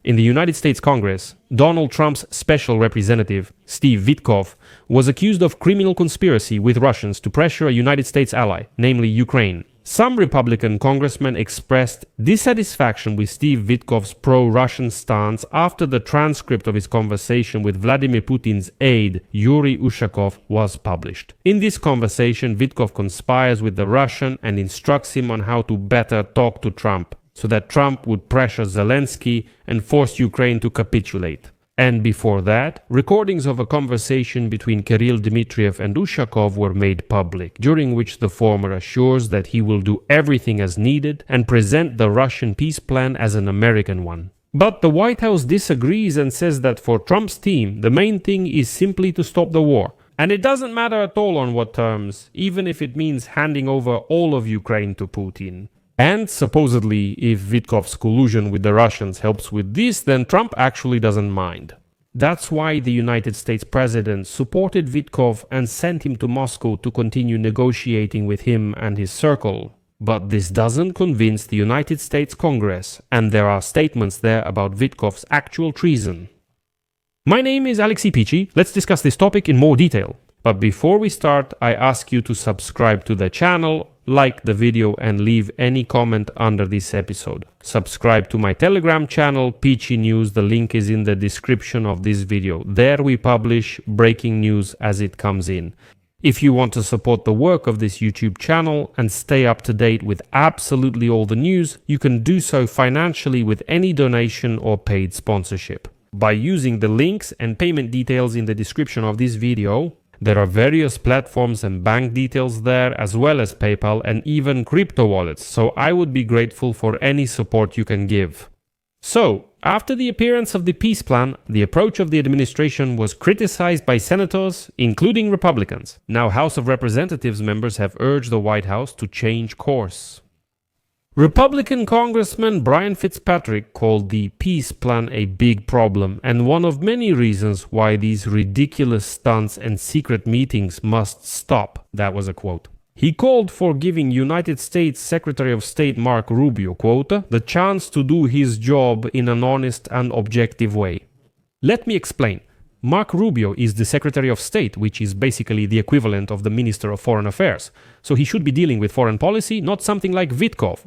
In the United States Congress, Donald Trump's special representative, Steve Vitkov, was accused of criminal conspiracy with Russians to pressure a United States ally, namely Ukraine. Some Republican congressmen expressed dissatisfaction with Steve Vitkov's pro-Russian stance after the transcript of his conversation with Vladimir Putin's aide, Yuri Ushakov, was published. In this conversation, Vitkov conspires with the Russian and instructs him on how to better talk to Trump, so that Trump would pressure Zelensky and force Ukraine to capitulate. And before that, recordings of a conversation between Kirill Dmitriev and Ushakov were made public, during which the former assures that he will do everything as needed and present the Russian peace plan as an American one. But the White House disagrees and says that for Trump's team, the main thing is simply to stop the war. And it doesn't matter at all on what terms, even if it means handing over all of Ukraine to Putin. And supposedly, if Vitkov's collusion with the Russians helps with this, then Trump actually doesn't mind. That's why the United States president supported Vitkov and sent him to Moscow to continue negotiating with him and his circle. But this doesn't convince the United States Congress, and there are statements there about Vitkov's actual treason. My name is Alexei Pechiy. Let's discuss this topic in more detail. But before we start, I ask you to subscribe to the channel, like the video and leave any comment under this episode. Subscribe to my Telegram channel, Pechiy News, the link is in the description of this video. There we publish breaking news as it comes in. If you want to support the work of this YouTube channel and stay up to date with absolutely all the news, you can do so financially with any donation or paid sponsorship. By using the links and payment details in the description of this video. There are various platforms and bank details there, as well as PayPal and even crypto wallets, so I would be grateful for any support you can give. So, after the appearance of the peace plan, the approach of the administration was criticized by senators, including Republicans. Now House of Representatives members have urged the White House to change course. Republican Congressman Brian Fitzpatrick called the peace plan a big problem and one of many reasons why these ridiculous stunts and secret meetings must stop. That was a quote. He called for giving United States Secretary of State Mark Rubio, quote, the chance to do his job in an honest and objective way. Let me explain. Mark Rubio is the Secretary of State, which is basically the equivalent of the Minister of Foreign Affairs. So he should be dealing with foreign policy, not something like Vitkov.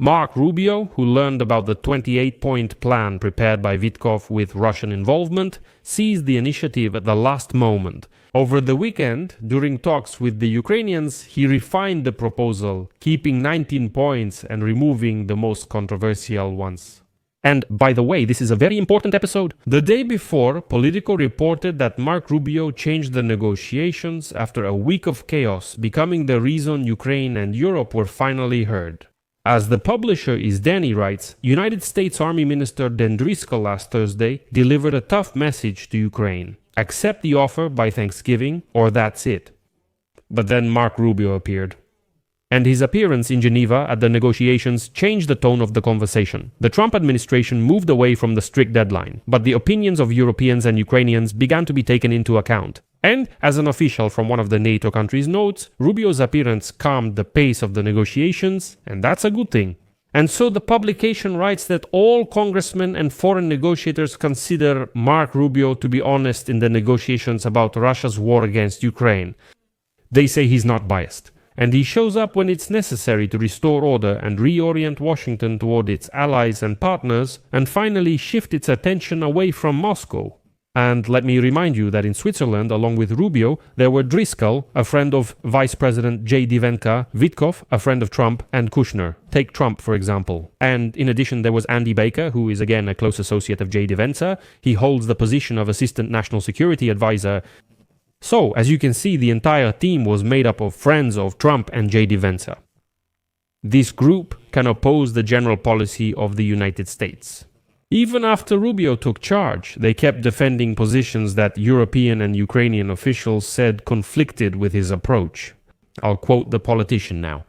Mark Rubio, who learned about the 28-point plan prepared by Vitkov with Russian involvement, seized the initiative at the last moment. Over the weekend, during talks with the Ukrainians, he refined the proposal, keeping 19 points and removing the most controversial ones. And, by the way, this is a very important episode. The day before, Politico reported that Mark Rubio changed the negotiations after a week of chaos, becoming the reason Ukraine and Europe were finally heard. As the publisher Izdani writes, United States Army Minister Dendrisko last Thursday delivered a tough message to Ukraine. Accept the offer by Thanksgiving, or that's it. But then Mark Rubio appeared. And his appearance in Geneva at the negotiations changed the tone of the conversation. The Trump administration moved away from the strict deadline, but the opinions of Europeans and Ukrainians began to be taken into account. And, as an official from one of the NATO countries notes, Rubio's appearance calmed the pace of the negotiations, and that's a good thing. And so the publication writes that all congressmen and foreign negotiators consider Mark Rubio to be honest in the negotiations about Russia's war against Ukraine. They say he's not biased, and he shows up when it's necessary to restore order and reorient Washington toward its allies and partners, and finally shift its attention away from Moscow. And let me remind you that in Switzerland, along with Rubio, there were Driscoll, a friend of Vice President J.D. Vance, Vitkov, a friend of Trump, and Kushner. Take Trump, for example. And in addition, there was Andy Baker, who is again a close associate of J.D. Vance. He holds the position of Assistant National Security Advisor. So, as you can see, the entire team was made up of friends of Trump and J.D. Vance. This group can oppose the general policy of the United States. Even after Rubio took charge, they kept defending positions that European and Ukrainian officials said conflicted with his approach. I'll quote the politician now.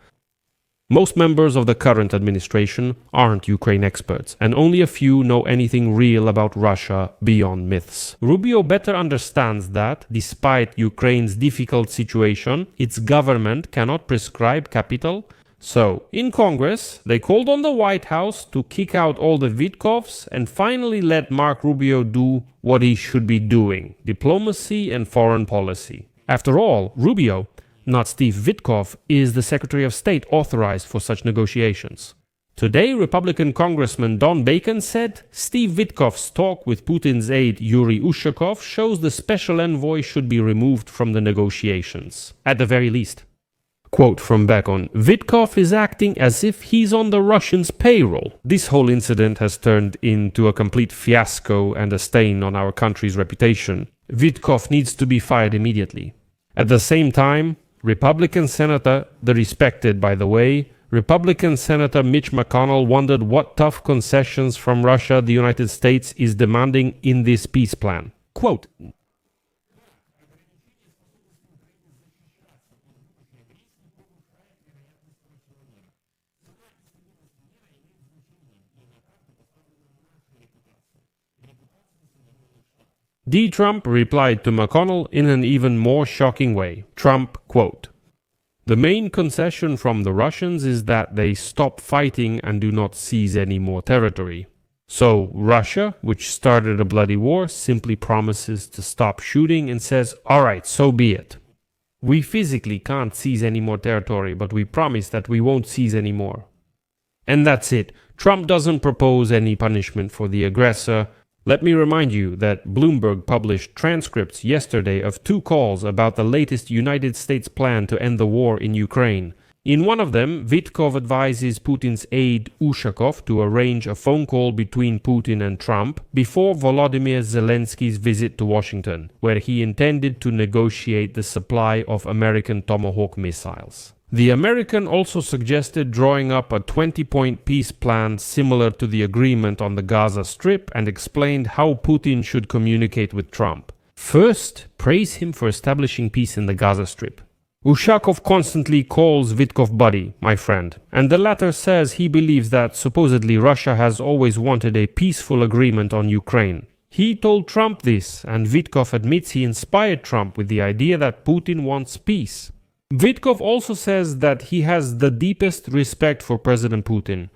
Most members of the current administration aren't Ukraine experts, and only a few know anything real about Russia beyond myths. Rubio better understands that, despite Ukraine's difficult situation, its government cannot prescribe capital, So, in Congress, they called on the White House to kick out all the Vitkovs and finally let Mark Rubio do what he should be doing: diplomacy and foreign policy. After all, Rubio, not Steve Vitkov, is the Secretary of State authorized for such negotiations. Today, Republican Congressman Don Bacon said Steve Vitkov's talk with Putin's aide Yuri Ushakov shows the special envoy should be removed from the negotiations, at the very least. Quote from Bacon: Vitkov is acting as if he's on the Russians' payroll. This whole incident has turned into a complete fiasco and a stain on our country's reputation. Vitkov needs to be fired immediately. At the same time, Republican Senator, the respected by the way, Republican Senator Mitch McConnell wondered what tough concessions from Russia the United States is demanding in this peace plan. Quote, Trump replied to McConnell in an even more shocking way. Trump, quote, the main concession from the Russians is that they stop fighting and do not seize any more territory. So Russia, which started a bloody war, simply promises to stop shooting and says, all right, so be it. We physically can't seize any more territory, but we promise that we won't seize any more. And that's it. Trump doesn't propose any punishment for the aggressor. Let me remind you that Bloomberg published transcripts yesterday of 2 calls about the latest United States plan to end the war in Ukraine. In one of them, Vitkov advises Putin's aide Ushakov to arrange a phone call between Putin and Trump before Volodymyr Zelensky's visit to Washington, where he intended to negotiate the supply of American Tomahawk missiles. The American also suggested drawing up a 20-point peace plan similar to the agreement on the Gaza Strip and explained how Putin should communicate with Trump. First, praise him for establishing peace in the Gaza Strip. Ushakov constantly calls Vitkov buddy, my friend, and the latter says he believes that supposedly Russia has always wanted a peaceful agreement on Ukraine. He told Trump this, and Vitkov admits he inspired Trump with the idea that Putin wants peace. Vitkov also says that he has the deepest respect for President Putin.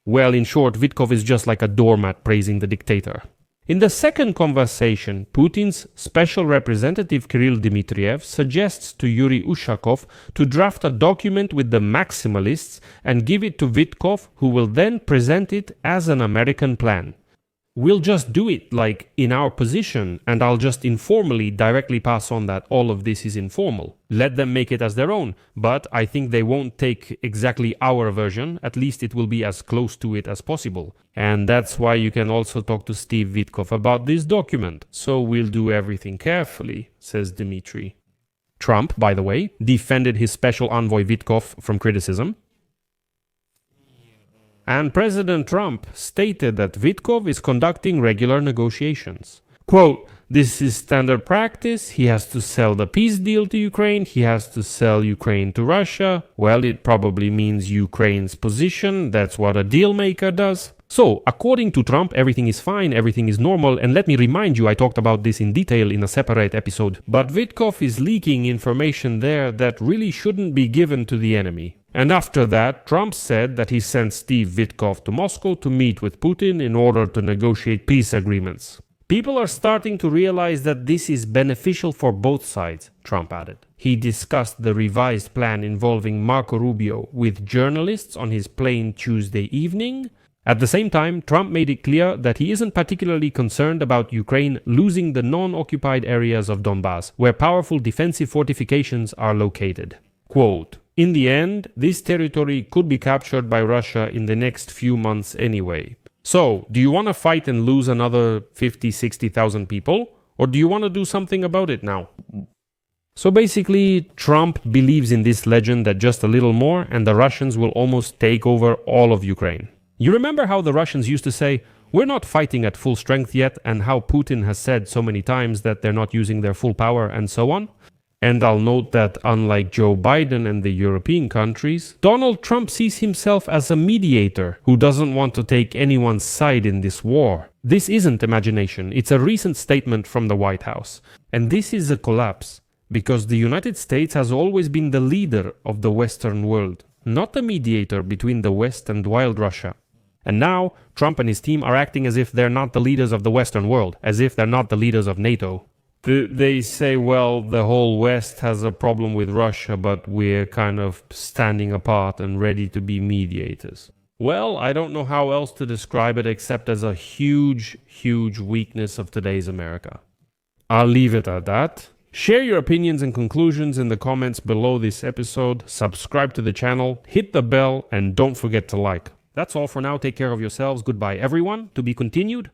Well, in short, Vitkov is just like a doormat praising the dictator. In the second conversation, Putin's special representative Kirill Dmitriev suggests to Yuri Ushakov to draft a document with the maximalists and give it to Vitkov, who will then present it as an American plan. We'll just do it like in our position, and I'll just informally directly pass on that all of this is informal. Let them make it as their own, but I think they won't take exactly our version, at least it will be as close to it as possible. And that's why you can also talk to Steve Vitkov about this document. So we'll do everything carefully, says Dmitry. Trump, by the way, defended his special envoy Vitkov from criticism. And President Trump stated that Vitkov is conducting regular negotiations. Quote, this is standard practice, he has to sell the peace deal to Ukraine, he has to sell Ukraine to Russia. Well, it probably means Ukraine's position, that's what a deal maker does. So, according to Trump, everything is fine, everything is normal, and let me remind you, I talked about this in detail in a separate episode, but Vitkov is leaking information there that really shouldn't be given to the enemy. And after that, Trump said that he sent Steve Vitkov to Moscow to meet with Putin in order to negotiate peace agreements. People are starting to realize that this is beneficial for both sides, Trump added. He discussed the revised plan involving Marco Rubio with journalists on his plane Tuesday evening. At the same time, Trump made it clear that he isn't particularly concerned about Ukraine losing the non-occupied areas of Donbass, where powerful defensive fortifications are located. Quote, in the end, this territory could be captured by Russia in the next few months anyway. So, do you want to fight and lose another 50,000-60,000 people? Or do you want to do something about it now? So basically, Trump believes in this legend that just a little more and the Russians will almost take over all of Ukraine. You remember how the Russians used to say, we're not fighting at full strength yet, and how Putin has said so many times that they're not using their full power and so on? And I'll note that unlike Joe Biden and the European countries, Donald Trump sees himself as a mediator who doesn't want to take anyone's side in this war. This isn't imagination, it's a recent statement from the White House. And this is a collapse, because the United States has always been the leader of the Western world. not a mediator between the West and wild Russia. And now, Trump and his team are acting as if they're not the leaders of the Western world, as if they're not the leaders of NATO. They say, well, the whole West has a problem with Russia, but we're kind of standing apart and ready to be mediators. Well, I don't know how else to describe it except as a huge, huge weakness of today's America. I'll leave it at that. Share your opinions and conclusions in the comments below this episode, subscribe to the channel, hit the bell, and don't forget to like. That's all for now. Take care of yourselves. Goodbye, everyone. To be continued.